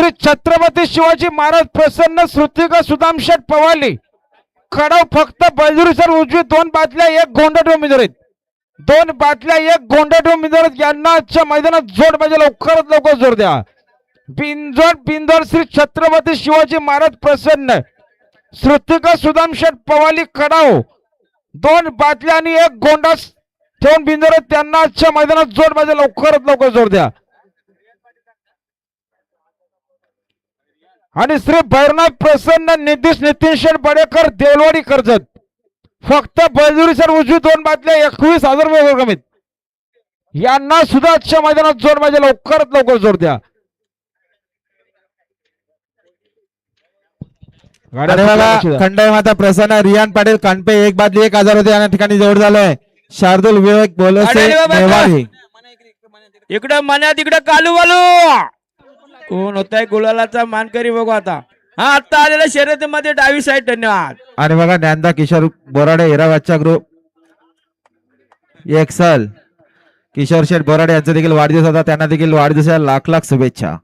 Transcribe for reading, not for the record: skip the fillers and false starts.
श्री छत्रपती शिवाजी महाराज प्रसन्न श्रुतिका सुदामशेठ पवाली खडाव फक्त बलजुरी सर उजवी 2 बाटल्या 1 गोंडट उमेदवार आहेत. 2 बाटल्या 1 गोंडट उमेदवार आहेत. यांना आजच्या मैदानात जोड पाहिजे, लवकरात लवकर जोर द्या. बिंदोड श्री छत्रपती शिवाजी महाराज प्रसन्न श्रुतिका सुदामशेठ पवाली खडाव 2 बाटल्या आणि 1 गोंडा ठेवून बिंदोड त्यांना आजच्या मैदानात जोड पाहिजे, लवकरात लवकर जोर द्या. आणि श्री भैरवनाथ प्रसन्न नितीश नितीन शेठ बडेकर देवलवाडी कर्जत फक्त बलजुरी सर उजवी 2 बाटल्या 21,000 रुपये कमीत. यांना सुद्धा आजच्या मैदानात जोड पाहिजे, लवकरात लवकर जोर द्या. खंडाई माता प्रसन्न रियान पाटील कानपे 1 बाटली 1,000 होते. या ठिकाणी जोड झालाय. शार्दुल विवेक बोलसे नेवारी इकडे मन्या तिकडे कालू वालू कोण होताय गुलालाचा मानकरी बघू आता. हा आता आलेल्या शर्यतीमध्ये डावी साईड. धन्यवाद. आणि बघा ज्ञानदा किशोर बोराडे हिरावाच्या ग्रुप एक्सल किशोर शेठ बोराडे यांचा देखील वाढदिवस होता. त्यांना देखील वाढदिवसाला लाख लाख शुभेच्छा.